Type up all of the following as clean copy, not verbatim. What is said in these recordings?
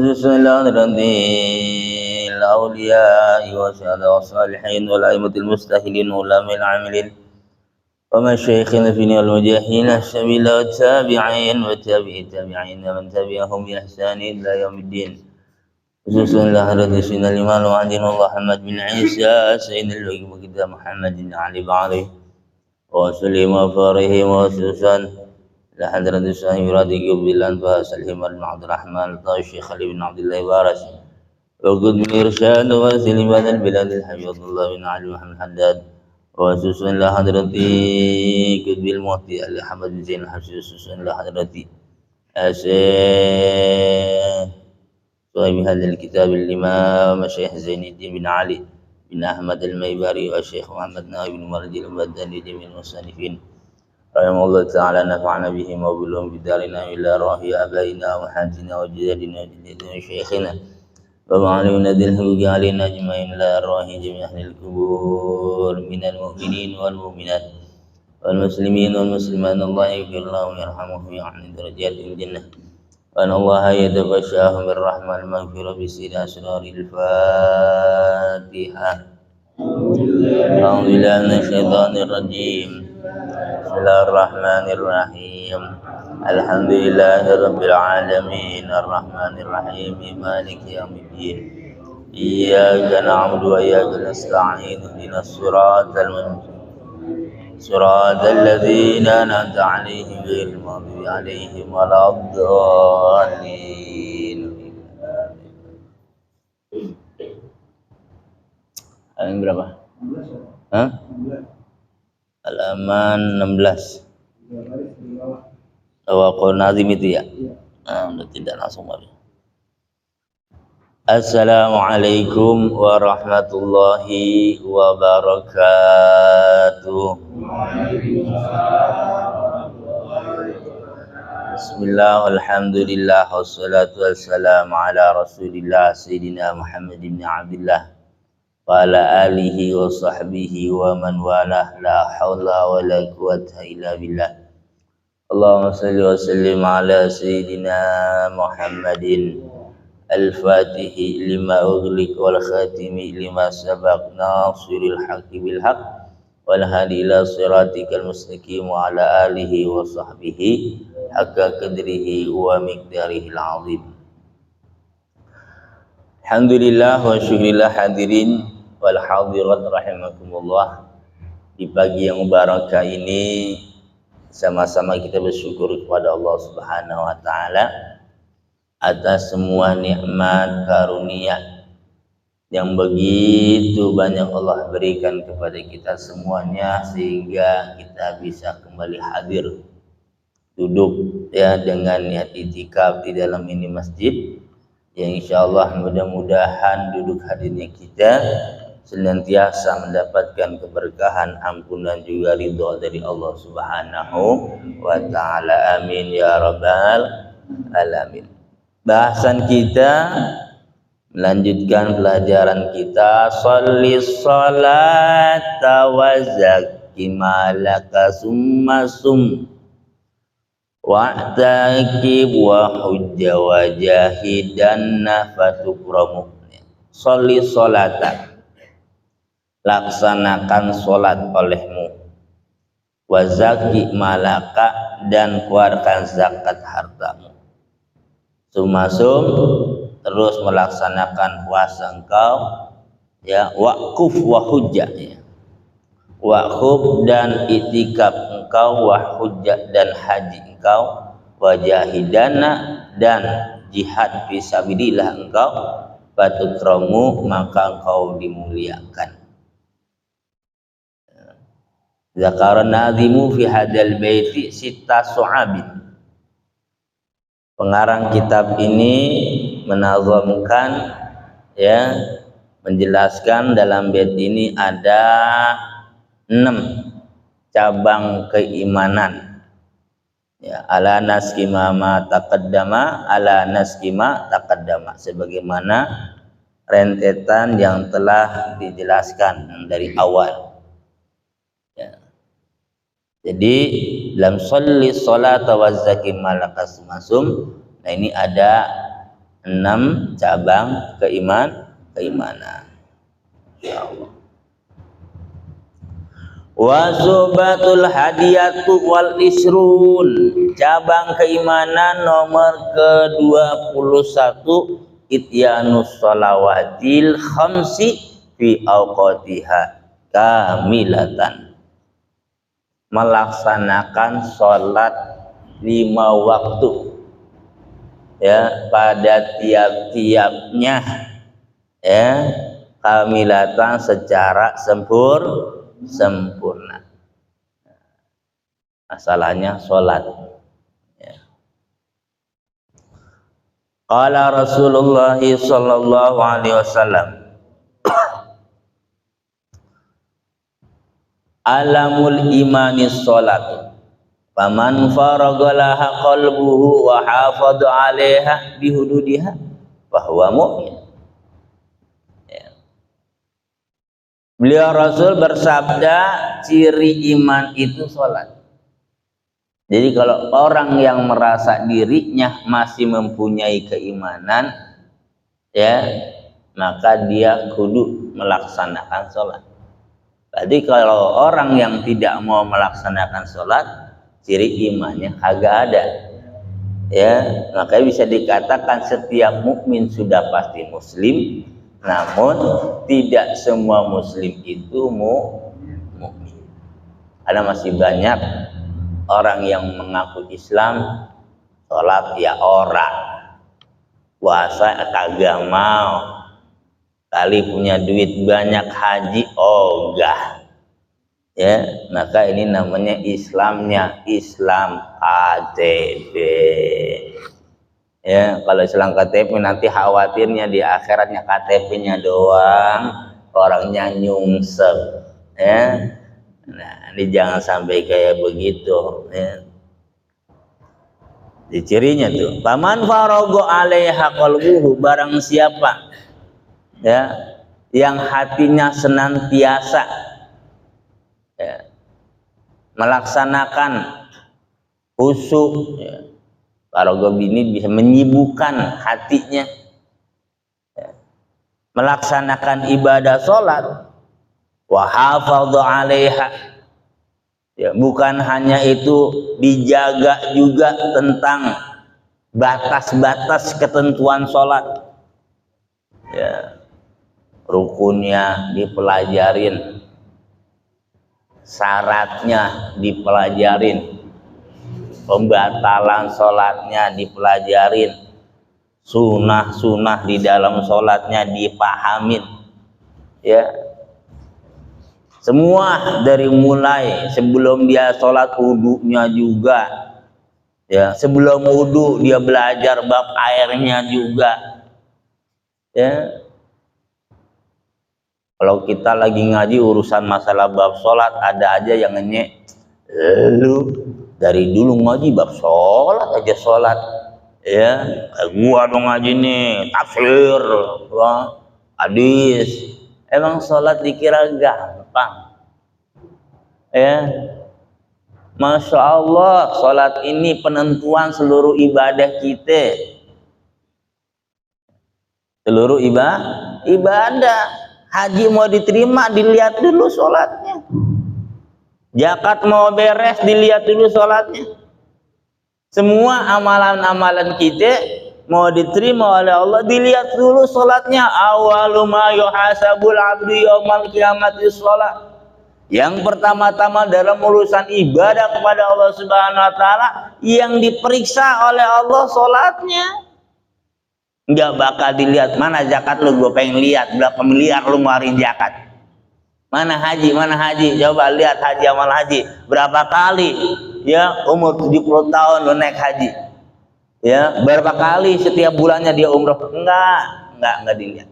وسلام على الأولياء والسادة والصالحين والأئمة المجتهدين والعلماء العاملين ومشايخنا في والمجاهدين السبيل والتابعين وتابعي التابعين ومن تبعهم بإحسان إلى يوم الدين. خصوصا لحضرة سيدنا الإمام وعدنا الله محمد بن عيسى سيدنا الوجه محمد بن علي بعلي وسلم وفارهم وخصوصا لحضرة صاحب رادي قبل الأنفاس الحمد بن عبد الرحمن الشيخ علي بن عبد الله بارس وقد من إرشاد وسلم هذا البلاد الحبيب الله بن علي محمد حداد وخصوصا لحضرة قطب المفتي محمد بن زين الحبشي وخصوصا لحضرة صاحب هذا الكتاب الإمام الشيخ زين الدين بن علي بن أحمد الميباري والشيخ محمد نائب بن مرجي المدني جميع المصنفين رحمه الله تعالى نفعنا بهم وبلهم بدارنا إلى روح آبائنا وحاجنا وجدادنا وجدادنا وشيخنا ومعلمنا ذي الحقوق علينا أجمعين إلى روح جميع أهل القبور من المؤمنين والمؤمنات والمسلمين والمسلمات الله يغفر لهم ويرحمهم ويعلي درجاتهم الجنة وأن الله يتغشاهم بالرحمة المغفرة بسير أسرار الفاتحة. أعوذ بالله من الشيطان الرجيم. بسم الله الرحمن الرحيم. الحمد لله رب العالمين الرحمن الرحيم مالك يوم الدين إياك نعبد وإياك نستعين اهدنا الصراط المستقيم صراط الذين أنعمت عليهم غير المغضوب عليهم ولا الضالين. Halaman berapa? Hah? Halaman 16. Tawaqul nazim itu ya? Nah, tidak langsung mari. Assalamualaikum warahmatullahi wabarakatuh. Bismillah, alhamdulillah, wassalatu wassalamu ala rasulillah Sayyidina Muhammad ibn Abdullah wa ala alihi wa sahbihi wa man walah la hawla wa la quwwata illa billah. Allahumma salli wa sallim ala Sayyidina Muhammadin al-fatihi lima ughliq wal khatimi lima sabaq nasiril haqqi bil haqq wal hadi ila siratikal mustaqim wa ala alihi wa sahbihi haqqa qadrihi wa miqdarihil azim. Alhamdulillah wa syukurillah hadirin wal hadirat rahimakumullah. Di pagi yang barakah ini sama-sama kita bersyukur kepada Allah Subhanahu wa taala atas semua nikmat karunia yang begitu banyak Allah berikan kepada kita semuanya sehingga kita bisa kembali hadir duduk ya dengan niat itikaf di dalam ini masjid yang insyaallah mudah-mudahan duduk hadirnya kita senantiasa mendapatkan keberkahan, ampunan juga ridha dari Allah Subhanahu wa taala. Amin ya rabbal alamin. Bahasan kita melanjutkan pelajaran kita sholli sholata wa zakki malaka summa sum wa'taqib wa hujja wa jahidanna fatukramu. Sholli sholata, laksanakan sholat olehmu, wa zakki malaka, dan keluarkan zakat hartamu, sumasum, terus melaksanakan puasa engkau ya, waquf wa hujjah ya, waquf dan itikaf engkau, wa hujjah dan haji engkau, wa jahidana dan jihad fisabilillah engkau, fatukramu maka engkau dimuliakan. Zakaran nazimu fi hadal baiti sita su'abin. Pengarang kitab ini menazamkan ya, menjelaskan dalam bait ini ada 6 cabang keimanan ya, ala naskima ma taqaddama, ala naskima taqaddama, sebagaimana rentetan yang telah dijelaskan dari awal ya. Jadi dalam sholli sholata wa zakki malaka sumasum, nah ini ada 6 cabang keimanan. Insyaallah. Wasubatul hadiyatu wal isrun, cabang keimanan nomor ke-21, ityanus shalawatil khamsi fi awqatiha kamilatan, melaksanakan sholat 5 waktu ya pada tiap-tiapnya ya, kamilatan secara sempurna. Masalahnya sholat ya. Qala Rasulullah sallallahu alaihi wasallam, alamul imani sholat, faman faragalaha qalbuhu wa hafadha 'alaiha bihududiha fahuwa mu'min. Beliau Rasul bersabda, ciri iman itu sholat. Jadi kalau orang yang merasa dirinya masih mempunyai keimanan ya, maka dia kudu melaksanakan sholat. Jadi kalau orang yang tidak mau melaksanakan sholat, ciri imannya kagak ada ya, makanya bisa dikatakan setiap mukmin sudah pasti muslim, namun tidak semua muslim itu mukmin. Ada masih banyak orang yang mengaku Islam, sholat ya orang, puasa kagak mau, kali punya duit banyak haji ogah ya, maka ini namanya Islamnya Islam KTP ya. Kalau Islam KTP nanti khawatirnya di akhiratnya KTP-nya doang, orangnya nyungsep ya. Nah, ini jangan sampai kayak begitu ya. Di cirinya tuh, paman farogo alaiha qalbuhu, barang siapa ya yang hatinya senantiasa ya, melaksanakan khusyuk ya. Farogo ini bisa menyibukkan hatinya ya, melaksanakan ibadah sholat, wa hafadha 'alaiha ya, bukan hanya itu, dijaga juga tentang batas-batas ketentuan sholat ya, rukunnya dipelajarin, syaratnya dipelajarin, pembatalan sholatnya dipelajarin, sunnah-sunnah di dalam sholatnya dipahamin ya. Semua dari mulai sebelum dia sholat, wudunya juga ya, sebelum wudu dia belajar bab airnya juga ya. Kalau kita lagi ngaji urusan masalah bab sholat, ada aja yang ngenyek, lu dari dulu ngaji bab sholat aja sholat ya, gua dong ngaji nih tafsir hadis. Emang sholat dikira gampang ya? Masya Allah, sholat ini penentuan seluruh ibadah kita, seluruh ibadah. Haji mau diterima dilihat dulu sholatnya, zakat mau beres dilihat dulu sholatnya. Semua amalan-amalan kita mau diterima oleh Allah dilihat dulu sholatnya. Awalu ma yuhasabul abdu yaumal qiyamati sholat. Yang pertama-tama dalam urusan ibadah kepada Allah Subhanahu wa taala, yang diperiksa oleh Allah sholatnya. Nggak bakal dilihat, mana zakat lu, gue pengen lihat berapa miliar lu ngeluarin zakat. Mana haji, coba lihat haji, amal haji berapa kali ya, umur 70 tahun lu naik haji ya, berapa kali setiap bulannya dia umroh. Enggak dilihat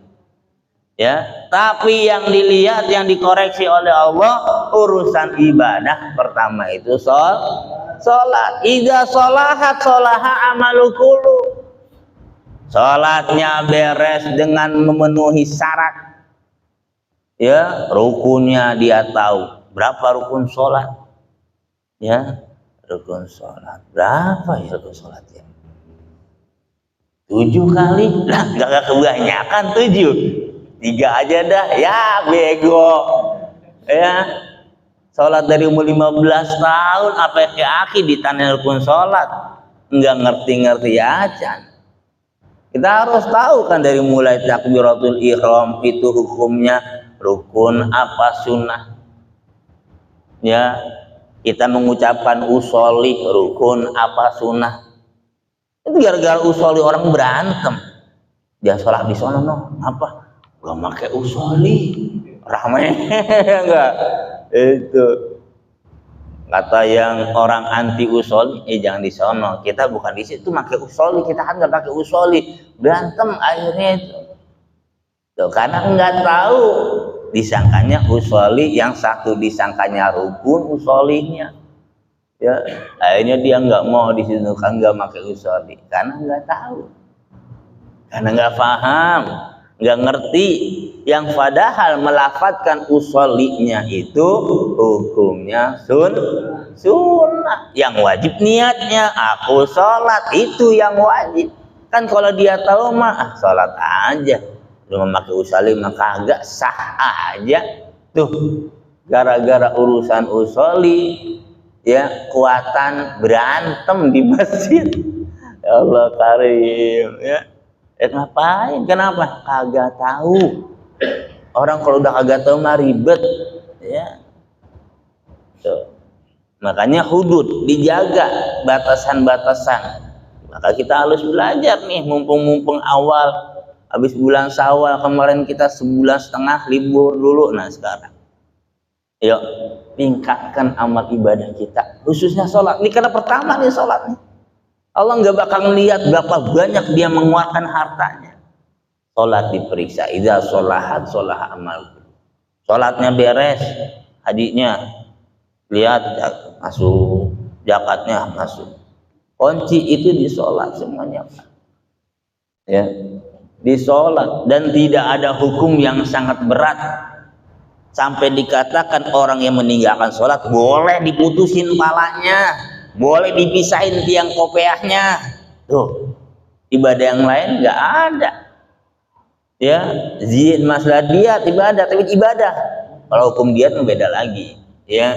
ya. Tapi yang dilihat, yang dikoreksi oleh Allah urusan ibadah. Pertama itu sholat. Idza sholahat sholaha amalu kullu. Sholatnya beres dengan memenuhi syarat ya, rukunnya dia tahu berapa rukun sholat ya, rukun sholat berapa ya, rukun sholat ya, 7 kali lah, nggak kebanyakan 7, 3 aja dah ya, bego ya. Sholat dari umur 15 tahun apa ke aki ditanya rukun sholat, nggak ngerti aja. Kita harus tahu kan dari mulai takbiratul ihram itu hukumnya rukun apa sunnah. Ya, kita mengucapkan usolli rukun apa sunnah. Itu gara-gara usolli orang berantem. Dia sholat di sana no, apa? Gak pakai usolli, ramai enggak? Itu kata yang orang anti usolli, jangan di sono, kita bukan di situ pakai usolli, kita kan nggak pakai usolli, berantem akhirnya itu. Tuh, karena nggak tahu, disangkanya usolli, yang satu disangkanya rukun usollinya, ya akhirnya dia nggak mau di situ kan, nggak pakai usolli, karena nggak tahu, karena nggak paham, nggak ngerti. Yang padahal melafatkan usollinya itu hukumnya sunnah. Yang wajib niatnya aku sholat, itu yang wajib. Kan kalau dia tahu mah sholat aja, belum memakai usolli maka agak sah aja. Tuh gara-gara urusan usolli ya kuatan berantem di masjid. Ya Allah karim ya. Ngapain? Kenapa? Kagak tahu. Orang kalau udah kagak tahu mah ribet ya. Tuh. Makanya hudud dijaga, batasan-batasan. Maka kita harus belajar nih, mumpung awal habis bulan Syawal kemarin kita sebulan setengah libur dulu. Nah sekarang yuk tingkatkan amal ibadah kita, khususnya sholat. Ini karena pertama nih sholat nih, Allah nggak bakal melihat berapa banyak dia mengeluarkan hartanya. Sholat diperiksa, idza sholahat sholaha amal. Sholatnya beres, hadisnya lihat masuk, zakatnya masuk. Kunci itu di sholat semuanya, ya, di sholat. Dan tidak ada hukum yang sangat berat sampai dikatakan orang yang meninggalkan sholat boleh diputusin palanya, boleh dipisahin tiang kopiahnya. Tuh ibadah yang lain nggak ada. Ya, zin masalah diat ibadah, tapi ibadah. Kalau hukum diat beda lagi. Ya,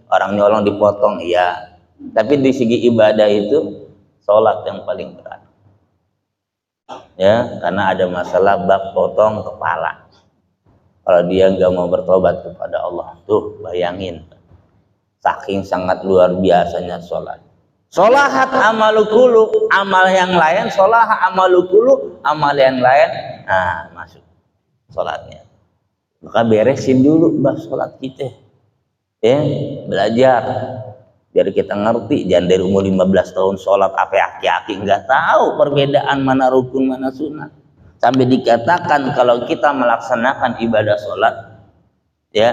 orang nyolong dipotong, ya. Tapi di segi ibadah itu sholat yang paling berat. Ya, karena ada masalah bab potong kepala. Kalau dia nggak mau bertobat kepada Allah, tuh bayangin, saking sangat luar biasanya sholat. Sholahat amalukulu, amal yang lain, sholaha amalukulu, amal yang lain, nah masuk sholatnya. Maka beresin dulu bab sholat kita, ya, belajar biar kita ngerti. Jangan dari umur 15 tahun sholat apa aki-aki nggak tahu perbedaan mana rukun mana sunnah, sampai dikatakan kalau kita melaksanakan ibadah sholat, ya,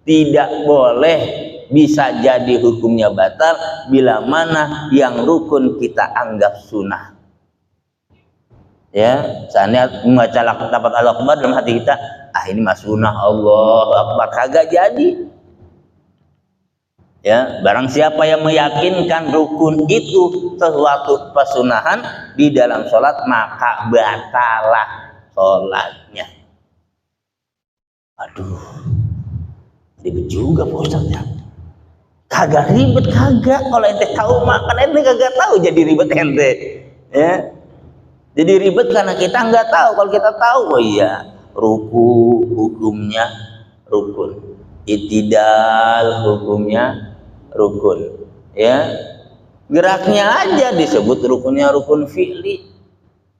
tidak boleh, bisa jadi hukumnya batal bila mana yang rukun kita anggap sunnah. Ya, misalnya membaca lafaz Allahu Akbar dalam hati kita, ini mah sunnah, Allahu Akbar, kagak jadi. Ya, barang siapa yang meyakinkan rukun itu sesuatu pesunahan di dalam sholat, maka batalah sholatnya. Aduh, ribet juga Pak Ustadz ya. Kagak ribet, kagak. Kalau ente tahu mah, kan ente kagak tahu jadi ribet ente. Ya, jadi ribet karena kita nggak tahu. Kalau kita tahu, oh iya, ruku hukumnya rukun, i'tidal hukumnya rukun, ya, geraknya aja disebut rukunnya rukun fi'li,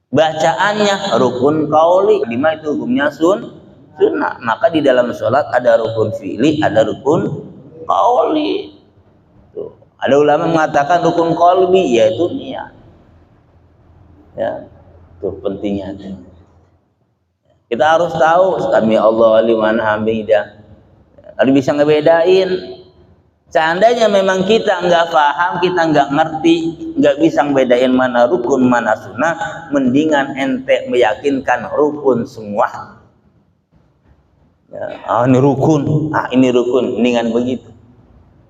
bacaannya rukun qauli, lima itu hukumnya sunnah. Maka di dalam sholat ada rukun fi'li, ada rukun qauli. Tuh, ada ulama mengatakan rukun qalbi yaitu niat. Ya, tuh pentingnya. Kita harus tahu sami Allah liman hamidah. Harus bisa ngebedain. Seandainya memang kita nggak paham, kita nggak ngerti, nggak bisa ngebedain mana rukun mana sunnah, mendingan ente meyakinkan rukun semua. Ya, ini rukun, ini rukun, mendingan begitu.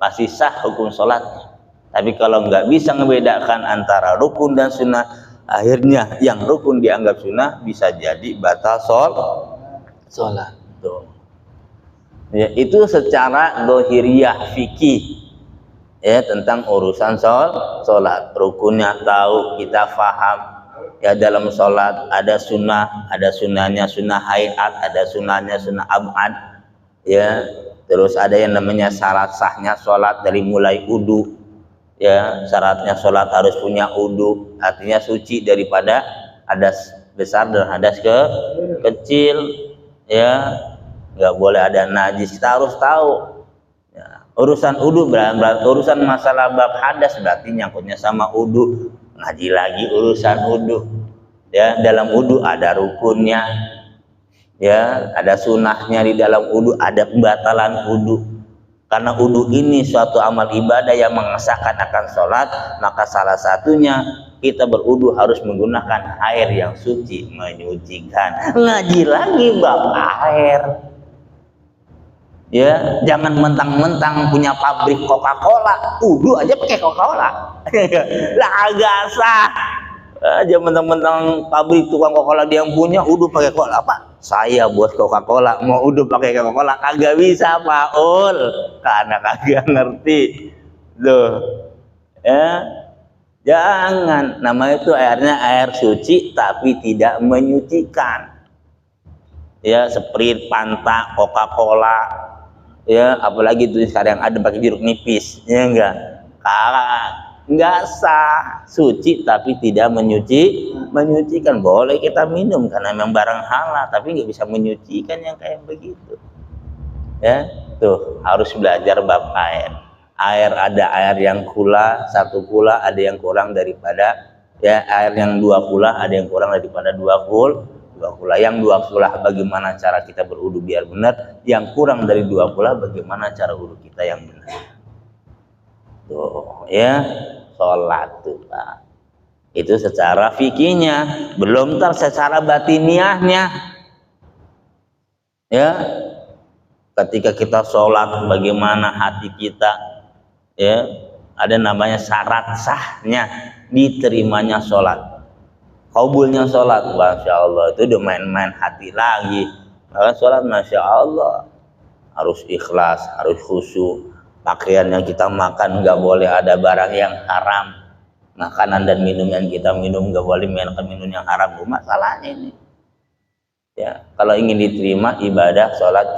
Masih sah hukum sholatnya. Tapi kalau nggak bisa ngebedakan antara rukun dan sunnah, Akhirnya yang rukun dianggap sunnah bisa jadi batal sholat. Tuh. Ya, itu secara dohiriyah fikih ya tentang urusan sholat. Rukunnya tahu, kita faham ya. Dalam sholat ada sunnah, ada sunnahnya sunnah hayat, ada sunnahnya sunnah abad ya. Terus ada yang namanya syarat sahnya sholat dari mulai wudu ya. Syaratnya sholat harus punya wudu, artinya suci daripada hadas besar dan hadas kecil ya. Nggak boleh ada najis, kita harus tahu ya. Urusan wudu berarti urusan masalah bab hadas berarti nyangkutnya sama wudu. Ngaji lagi urusan wudu ya. Dalam wudu ada rukunnya ya, ada sunnahnya. Di dalam wudu ada pembatalan wudu. Karena wudu ini suatu amal ibadah yang mengesahkan akan sholat, maka salah satunya kita berwudu harus menggunakan air yang suci, menyucikan. Ngaji lagi bab air ya. Jangan mentang-mentang punya pabrik Coca-Cola wudu aja pakai Coca-Cola lah, agak sah aja. Mentang-mentang pabrik tukang Coca-Cola dia yang punya wudu pakai Coca-Cola. Apa saya bos Coca-Cola mau wudu pakai Coca-Cola? Kagak bisa Paul, karena kagak ngerti loh ya. Jangan, namanya itu airnya air suci tapi tidak menyucikan ya. Sprite, Fanta, Coca-Cola ya, apalagi itu sekarang ada pakai jeruk nipis ya, enggak sah. Suci tapi tidak menyucikan. Boleh kita minum karena memang barang halal, tapi nggak bisa menyucikan yang kayak begitu ya. Tuh harus belajar bab air. Ada air yang kula, 1 kula, ada yang kurang daripada ya. Air yang 2 kula, ada yang kurang daripada 2 kula. Yang 2 kula bagaimana cara kita berwudu biar benar, yang kurang dari 2 kula bagaimana cara wudu kita yang benar. Tuh ya, sholat tuh Pak. Itu secara fikihnya, belum secara batiniahnya ya. Ketika kita sholat bagaimana hati kita ya. Ada namanya syarat sahnya diterimanya sholat, kabulnya sholat. Masya Allah, itu udah main-main hati lagi. Maka sholat Masya Allah harus ikhlas, harus khusyuk. Pakaian yang kita makan nggak boleh ada barang yang haram. Makanan dan minum yang kita minum nggak boleh minum yang haram. Masalahnya ini ya. Kalau ingin diterima ibadah sholat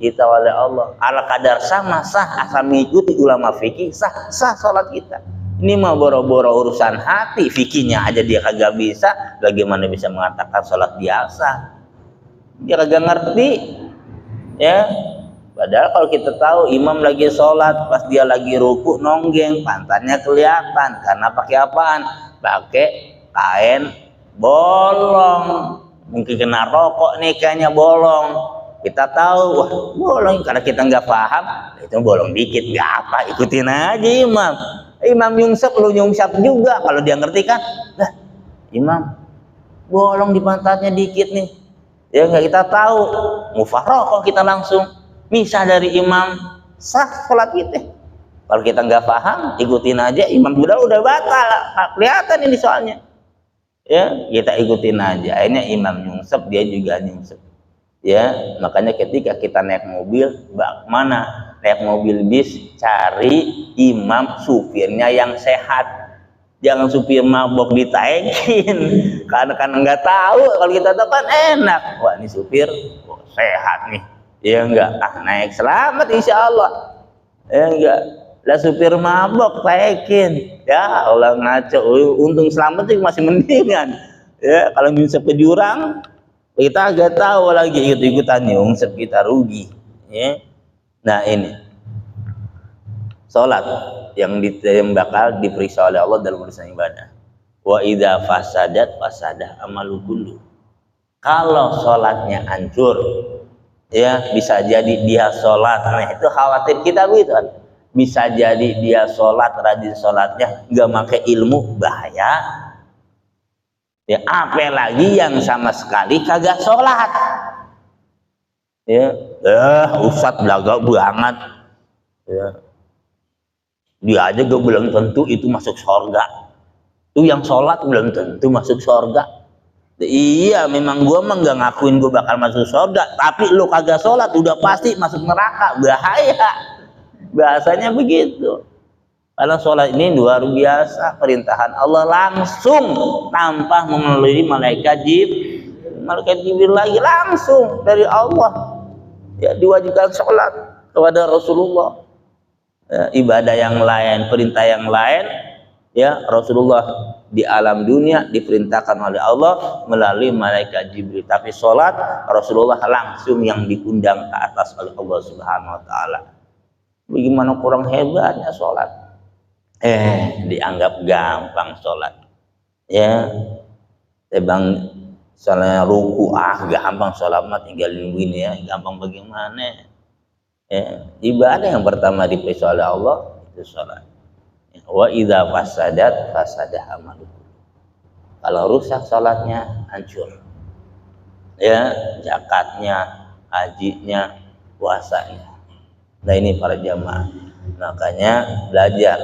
kita oleh Allah, ala kadar sama sah, asal mengikuti ulama fikih sah sholat kita. Ini mah boro-boro urusan hati, fikihnya aja dia kagak bisa, bagaimana bisa mengatakan sholat biasa? Dia kagak ngerti ya. Padahal kalau kita tahu imam lagi sholat, pas dia lagi ruku nonggeng, pantatnya kelihatan. Karena pakai apaan? Pakai kain bolong. Mungkin kena rokok nih, kayaknya bolong. Kita tahu, wah bolong. Karena kita nggak paham, itu bolong dikit, nggak apa, ikutin aja imam. Imam nyungsep, lu nyungsep juga. Kalau dia ngerti kan, lah imam bolong di pantatnya dikit nih. Ya nggak, kita tahu, mufarokoh kita langsung misah dari imam, sah sholat kita. Kalau kita nggak paham, ikutin aja imam, udah batal, kelihatan ini soalnya. Ya kita ikutin aja. Akhirnya imam nyungsep, dia juga nyungsep. Ya makanya ketika kita naik mobil, mana naik mobil bis, cari imam supirnya yang sehat. Jangan supir mabok ditaekin, karena nggak tahu. Kalau kita tahu kan enak, wah ini supir sehat nih, ya enggak, naik selamat insya Allah, ya enggak. Lah supir mabok taekin, ya Allah ngaco. Untung selamat sih masih mendingan ya. Kalau nyungsep ke jurang, kita agak tahu lagi ikut-ikutan nyungsep, kita rugi ya. Nah ini sholat yang bakal diperiksa oleh Allah dalam urusan ibadah. Wa idza fasadat fasada amalu kullu. Kalau sholatnya hancur ya, bisa jadi dia sholat, nah itu khawatir kita begitu kan. Bisa jadi dia sholat, rajin sholatnya, nggak pakai ilmu, bahaya ya. Apalagi yang sama sekali kagak sholat ya. Ustadz belaga banget ya, dia aja gue belum tentu itu masuk surga Tuh yang sholat belum tentu masuk surga. Iya, memang gua mah nggak ngakuin gua bakal masuk surga, tapi lu kagak sholat udah pasti masuk neraka, bahaya. Bahasanya begitu. Karena sholat ini luar biasa, perintahan Allah langsung tanpa melalui malaikat Jibril lagi, langsung dari Allah. Ya, diwajibkan sholat kepada Rasulullah. Ya, ibadah yang lain, perintah yang lain, ya Rasulullah di alam dunia diperintahkan oleh Allah melalui malaikat Jibril, tapi sholat Rasulullah langsung yang diundang ke atas oleh Allah Subhanahu Wa Taala. Bagaimana kurang hebatnya sholat? Dianggap gampang sholat, ya. Bang, soalnya ruku gampang, sholat mah tinggalin begini ya, gampang bagaimana? Ya, ibadah yang pertama diperintah oleh Allah itu sholat. Wa idza fasadat fasadah amalu. Kalau rusak sholatnya hancur. Ya, zakatnya, hajinya, puasanya. Nah ini para jamaah. Makanya belajar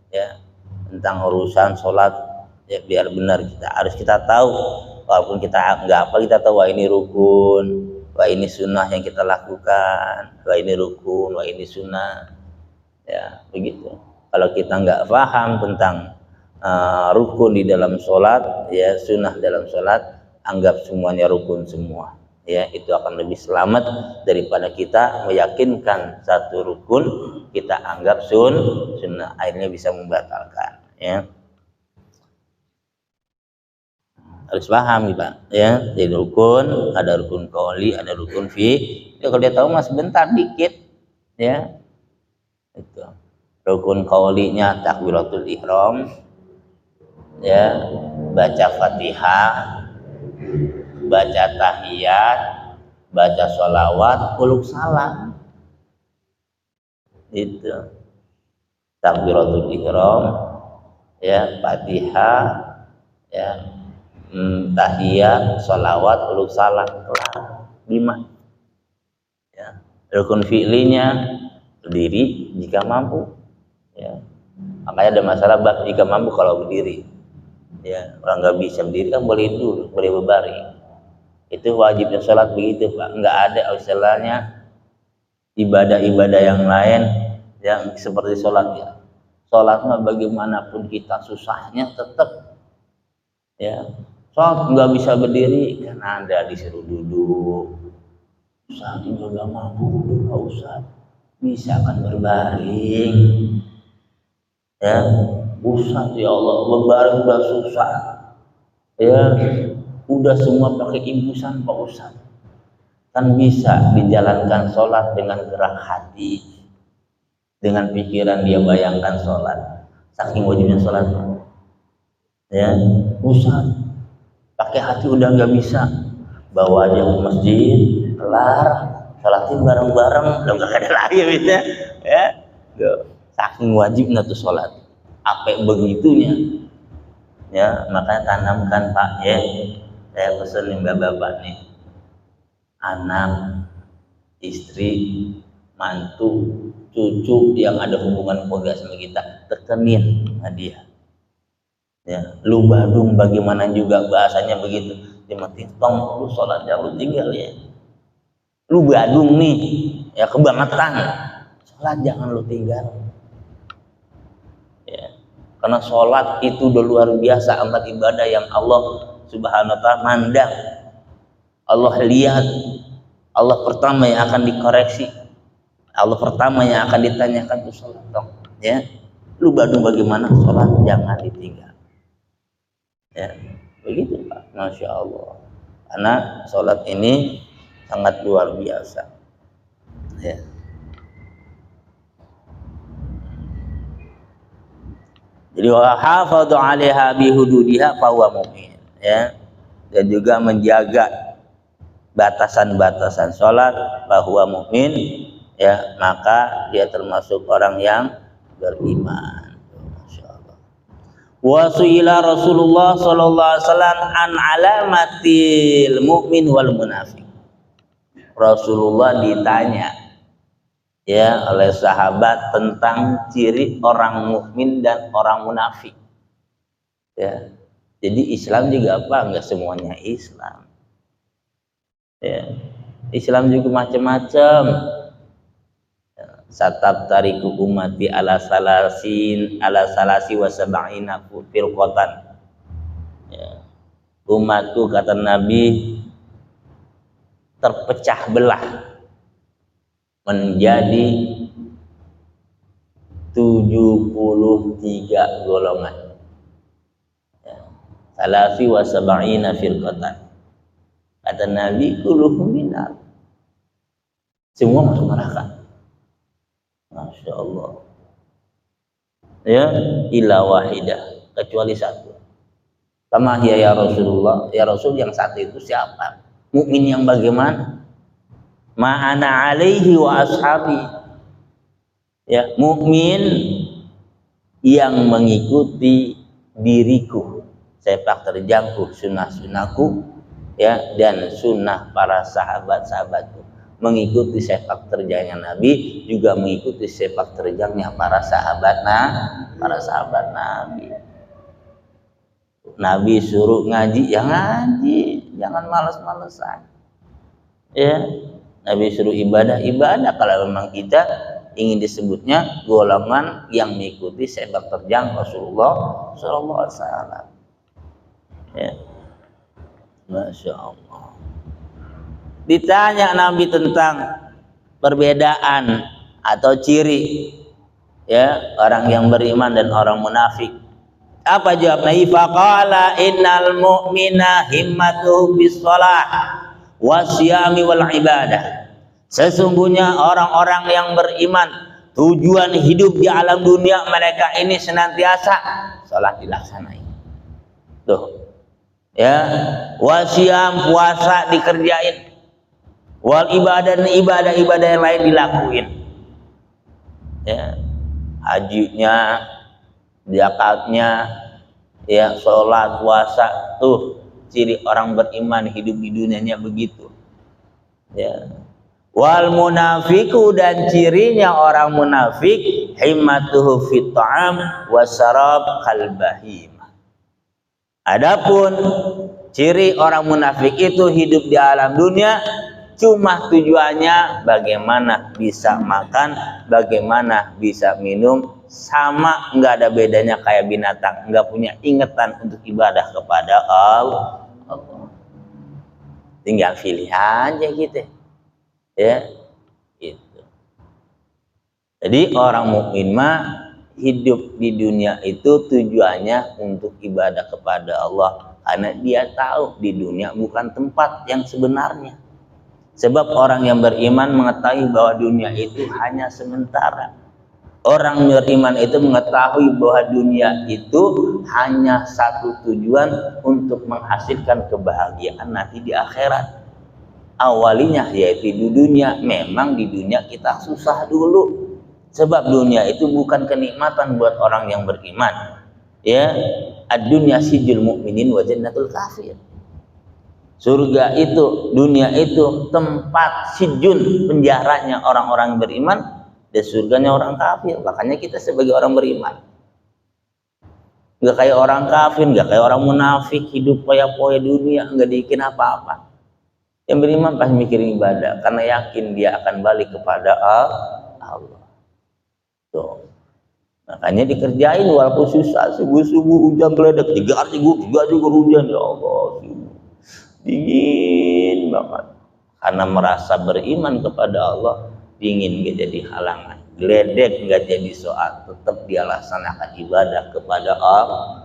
ya tentang urusan sholat ya, biar benar harus kita tahu. Walaupun kita nggak apa, kita tahu wah ini rukun, wah ini sunnah yang kita lakukan, wah ini rukun, wah ini sunnah, ya begitu. Kalau kita nggak paham tentang rukun di dalam sholat, ya sunnah dalam sholat, anggap semuanya rukun semua, ya itu akan lebih selamat daripada kita meyakinkan satu rukun kita anggap sunnah, akhirnya bisa membatalkan, ya. Harus paham Pak, ya. Jadi rukun, ada rukun qauli, ada rukun fi'li. Ya, kalau dia tahu mas sebentar dikit, ya. Itu. Rukun qaulinya takbiratul ihram, ya, baca Fatihah, baca tahiyat, baca sholawat, kuluk salam. Itu. Takbiratul ihram, ya, Fatihah, ya, tahiyat, sholawat, kuluk salam, kelar 5. Ya. Rukun fi'linya berdiri jika mampu, ya. Makanya ada masalah jika mampu kalau berdiri, ya. Orang nggak bisa berdiri kan boleh duduk, boleh berbaring. Itu wajibnya sholat begitu Pak. Nggak ada istilahnya ibadah-ibadah yang lain yang seperti sholat, ya. Sholat mah bagaimanapun kita susahnya tetap, ya. Sholat nggak bisa berdiri kan ada disuruh duduk. Ustaz juga nggak mampu duduk, nggak usah. Bisa kan berbaring, ya. Ustaz ya Allah berbaring udah susah, ya. Udah semua pakai imbusan Pak Ustaz. Kan bisa dijalankan sholat dengan gerak hati, dengan pikiran dia bayangkan sholat. Saking wajibnya sholat, ya. Ustaz pakai hati udah nggak bisa, bawa aja ke masjid, kelar, sholatin bareng-bareng, udah nggak ada lagi bisa, ya. Saking wajibnya tuh sholat, apa begitunya, ya. Makanya tanamkan Pak, ya. Saya pesan nih bapak-bapak nih, anak, istri, mantu, cucu yang ada hubungan keluarga sama kita, tekenin sama dia. Ya, lu badung bagaimana juga bahasanya begitu. Dia mati tong lu sholat jangan lu tinggal, ya. Lu badung nih, ya kebangetan. Sholat jangan lu tinggal. Ya. Karena sholat itu udah luar biasa amat ibadah yang Allah Subhanahu wa ta'ala mandang. Allah lihat. Allah pertama yang akan dikoreksi. Allah pertama yang akan ditanyakan tuh sholat dong, ya. Lu badung bagaimana sholat jangan ditinggal. Ya, begitu Pak, Masya Allah. Karena sholat ini sangat luar biasa, ya. Jadi wa hafadhu 'alaiha bihududiha fa huwa mu'min, ya. Dan juga menjaga batasan-batasan sholat bahwa mukmin, ya, maka dia termasuk orang yang beriman. Wa su'ila Rasulullah sallallahu alaihi wasallam an alamatil mu'min wal munafiq. Rasulullah ditanya, ya, oleh sahabat tentang ciri orang mukmin dan orang munafik. Ya. Jadi Islam juga apa? Enggak semuanya Islam. Ya. Islam juga macam-macam. Ya. Satab tariku umati ala salasi wa sab'ina firqatan. Ya. Umatku kata Nabi terpecah belah menjadi 73 golongan. Salasi wa sab'ina firqatan. Kata Nabi kulluhum binar. Semua masuk neraka. Masya Allah. Ya, illa wahidah, kecuali satu. Kama hiya ya Rasulullah. Ya Rasul, yang satu itu siapa? Mukmin yang bagaimana? Ma'ana alaihi wa ashabi. Ya, mukmin yang mengikuti diriku, sepak terjangku, sunnah-sunnahku, ya, dan sunnah para sahabat-sahabatku. Mengikuti sepak terjangnya Nabi, juga mengikuti sepak terjangnya para sahabat Nabi. Nabi suruh ngaji, ya ngaji, jangan malas-malesan. Ya, Nabi suruh ibadah, ibadah. Kalau memang kita ingin disebutnya golongan yang mengikuti sepak terjang Rasulullah Sallallahu Alaihi Wasallam. Ya. Masya Allah. Ditanya Nabi tentang perbedaan atau ciri, ya, orang yang beriman dan orang munafik. Apa jawab Nabi? Faqala innal mu'mina himmatuhu bis shalah wasyami wal ibadah. Sesungguhnya orang-orang yang beriman, tujuan hidup di alam dunia mereka ini senantiasa salat dilaksanain. Tuh. Ya, wasyam, puasa dikerjain. Wal ibadah, ibadah-ibadah yang lain dilakuin. Ya. Hajinya, zakatnya, ya, sholat, puasa, tuh ciri orang beriman hidup di dunianya begitu. Ya. Wal munafiku, dan cirinya orang munafik, himmatuhu fit ta'am wasarab kalbahim. Adapun ciri orang munafik itu hidup di alam dunia cuma tujuannya bagaimana bisa makan, bagaimana bisa minum, sama, nggak ada bedanya kayak binatang, nggak punya ingatan untuk ibadah kepada Allah. Tinggal pilih aja gitu, ya, itu. Jadi orang mukmin mah hidup di dunia itu tujuannya untuk ibadah kepada Allah, karena dia tahu di dunia bukan tempat yang sebenarnya. Sebab orang yang beriman mengetahui bahwa dunia itu hanya sementara. Orang beriman itu mengetahui bahwa dunia itu hanya satu tujuan, untuk menghasilkan kebahagiaan nanti di akhirat. Awalnya yaitu di dunia. Memang di dunia kita susah dulu. Sebab dunia itu bukan kenikmatan buat orang yang beriman. Ya, ad-dunya sijil mu'minin wa jannatul kafir. Surga itu, dunia itu tempat sijun, penjaranya orang-orang beriman, dan surganya orang kafir. Makanya kita sebagai orang beriman nggak kayak orang kafir, nggak kayak orang munafik hidup poya-poya dunia, nggak diikin apa-apa. Yang beriman pasti mikirin ibadah, karena yakin dia akan balik kepada Allah. Tuh. Makanya dikerjain walaupun susah, subuh-subuh hujan meledek, 3 hari juga hujan, ya Allah, dingin banget. Karena merasa beriman kepada Allah, dingin gak jadi halangan, geledek gak jadi soal, tetap dia laksanakan ibadah kepada Allah.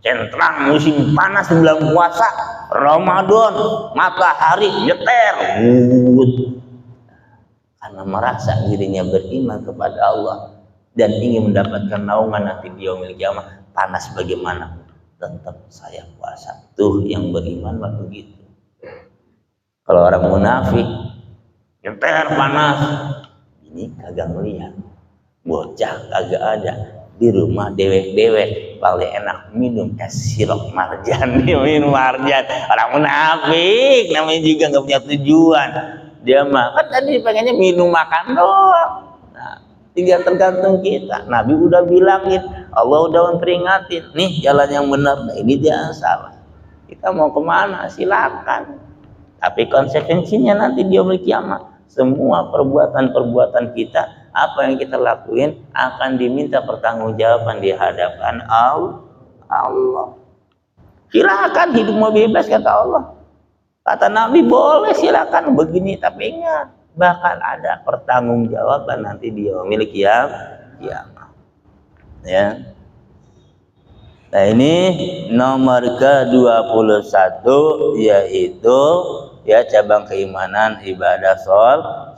Centrang musim panas bulan puasa, Ramadan, matahari nyeter, karena merasa dirinya beriman kepada Allah dan ingin mendapatkan naungan nanti di yaumil qiyamah. Panas bagaimana, tetap saya puasa. Tuh yang beriman mah begitu. Kalau orang munafik, nyeter panas, ini kagak melihat, bocah kagak ada, di rumah dewek-dewek, paling enak minum es sirup marjan. Dia minum marjan. Orang munafik namanya juga nggak punya tujuan. Dia mah kan tadi pengennya minum makan doang. Nah, tinggal tergantung kita. Nabi udah bilangin, Allah udah memperingatin, nih jalan yang benar, nah ini jangan salah. Kita mau kemana silakan, tapi konsekuensinya nanti di yaumul kiamat semua perbuatan-perbuatan kita, apa yang kita lakuin akan diminta pertanggungjawaban di hadapan Allah. Silakan hidup mau bebas kata Allah. Kata Nabi boleh silakan begini, tapi ingat bakal ada pertanggungjawaban nanti di yaumil kiamat. Ya. Nah ini nomor ke-21 yaitu ya cabang keimanan ibadah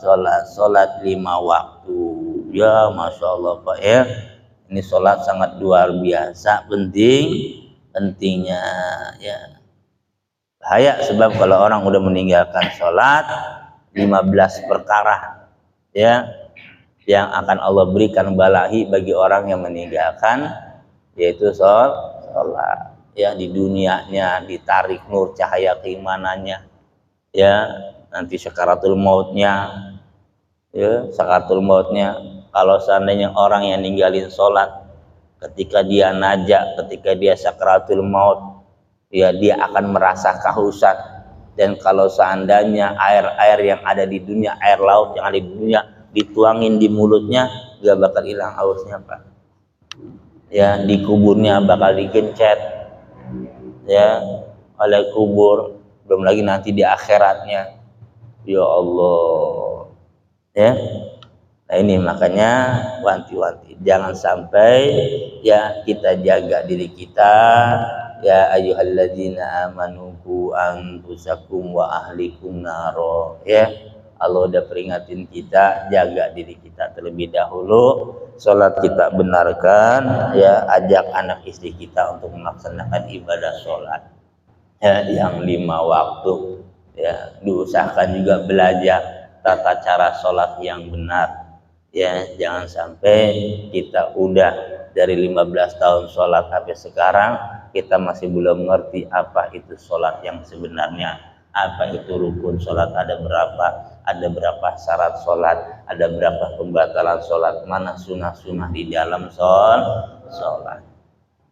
sholat 5 waktu. Ya Masya Allah Pak ya, ini sholat sangat luar biasa pentingnya ya. Bahaya sebab kalau orang udah meninggalkan sholat 15 perkara ya yang akan Allah berikan balahi bagi orang yang meninggalkan, yaitu sholat ya. Di dunianya ditarik nur cahaya keimanannya ya, nanti sakaratul mautnya ya, sakaratul mautnya kalau seandainya orang yang ninggalin sholat ketika dia najak, ketika dia sakaratul maut ya, dia akan merasa kehausan. Dan kalau seandainya air yang ada di dunia, air laut yang ada di dunia dituangin di mulutnya, gak bakal hilang hausnya Pak ya. Di kuburnya bakal digencet ya oleh kubur, belum lagi nanti di akhiratnya. Ya Allah ya. Nah ini makanya wanti-wanti jangan sampai ya, kita jaga diri kita ya, ayyuhalladzina amanu qu anfusakum wa ahlikum naro ya. Allah udah peringatin kita, jaga diri kita terlebih dahulu, sholat kita benarkan ya, ajak anak istri kita untuk melaksanakan ibadah sholat ya yang 5 waktu ya. Diusahakan juga belajar tata cara sholat yang benar ya, jangan sampai kita udah dari 15 tahun sholat sampai sekarang kita masih belum ngerti apa itu sholat yang sebenarnya, apa itu rukun sholat, ada berapa syarat sholat, ada berapa pembatalan sholat, mana sunnah-sunnah di dalam sholat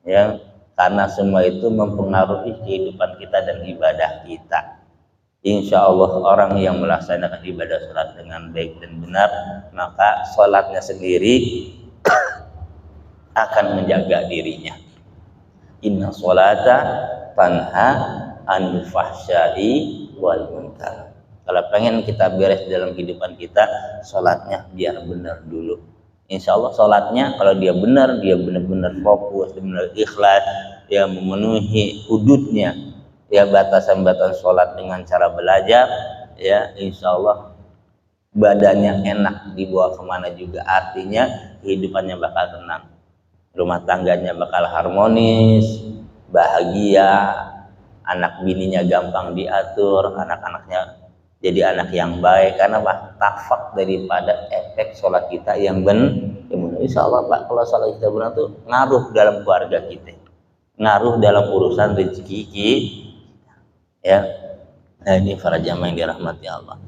ya. Karena semua itu mempengaruhi kehidupan kita dan ibadah kita. Insya Allah orang yang melaksanakan ibadah sholat dengan baik dan benar, maka sholatnya sendiri akan menjaga dirinya. Inna sholata tanha anil fahsyai wal munkar. Kalau pengen kita beres dalam kehidupan kita, sholatnya biar benar dulu. Insya Allah sholatnya kalau dia benar, dia benar-benar fokus, benar ikhlas, dia memenuhi hududnya ya, batasan-batasan sholat dengan cara belajar ya, insya Allah badannya enak dibawa kemana juga, artinya kehidupannya bakal tenang, rumah tangganya bakal harmonis, bahagia, anak bininya gampang diatur, anak-anaknya jadi anak yang baik. Karena tafak daripada efek sholat kita yang benar. Insya Allah Pak, kalau sholat kita benar tuh ngaruh dalam keluarga kita, ngaruh dalam urusan rezeki kita ya. Nah ini para jamaah yang dirahmati Allah.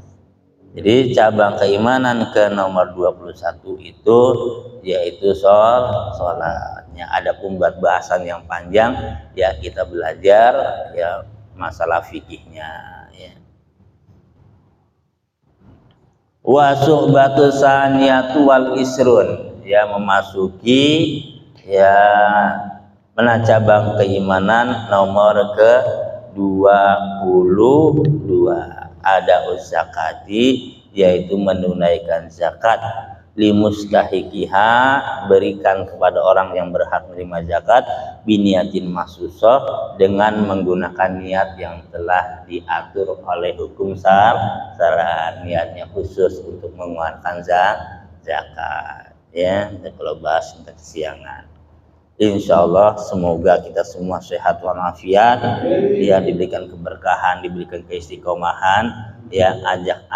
Jadi cabang keimanan ke nomor 21 itu yaitu sholatnya. Ada buat bahasan yang panjang ya, kita belajar ya masalah fikihnya ya. Wa suhbatu saniyatu wal isrun ya, memasuki ya menacabang keimanan nomor ke 22. Ada zakati yaitu menunaikan zakat, limustahiqiha berikan kepada orang yang berhak menerima zakat, biniyatin mahsusoh dengan menggunakan niat yang telah diatur oleh hukum syara, niatnya khusus untuk mengeluarkan zakat ya. Kalau bahas tentang kesiangan, insya Allah semoga kita semua sehat walafiat ya, diberikan keberkahan, diberikan keistiqomahan ya. Ajak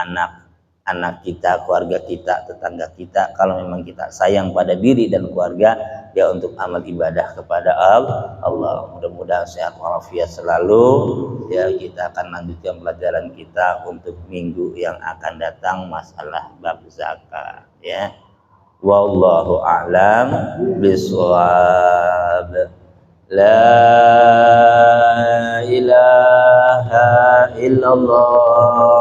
anak kita, keluarga kita, tetangga kita, kalau memang kita sayang pada diri dan keluarga ya, untuk amal ibadah kepada Allah. Mudah-mudahan sehat walafiat selalu ya. Kita akan lanjutkan pelajaran kita untuk minggu yang akan datang, masalah bab zakat ya. wallahu a'lam bishawab. La ilaha illallah.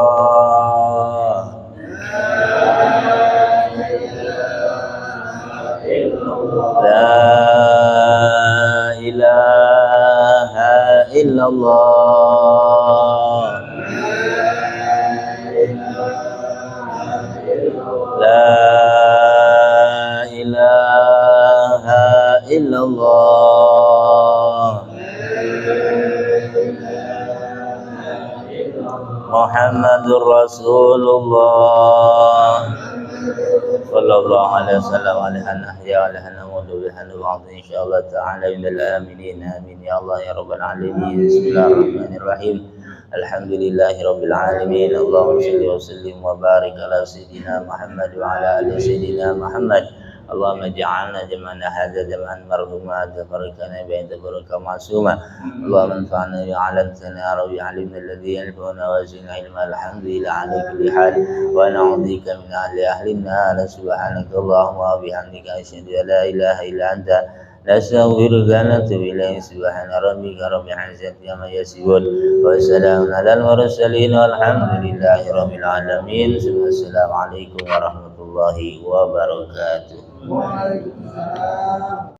La ilaha illallah. La ilaha illallah. Muhammadur Rasulullah sallallahu alaihi wasallam alihan ahya alihan amudu bihan wa'adhu insyaallah ta'ala minal aminin amin ya Allah ya rabbal alamin. Bismillahirrahmanirrahim. Alhamdulillahi rabbil alamin. Allahumma shalli wa sallim wa barik ala sayyidina Muhammad wa ala ali sayyidina Muhammad. Allahumma ja'alna jama'ana hadha jama'an marhuma tabarakana bi tabaraka ma'suma. Allahumma anfa'na bi 'alamtana ya rabbi 'alimna alladhi yanfa'una wa zidna ilma. Alhamdulillah ala kulli hal wa na'udzika min ahli an-nar. Subhanaka Allahumma wa bihamdika asyhadu an la ilaha illa anta nastaghfiruka wa natubu ilayk. Subhana rabbika rabbil izzati amma yasifun wa salamun 'alal mursalin walhamdulillahi rabbil alamin. Assalamualaikum warahmatullahi wabarakatuh. Waalaikumsalam.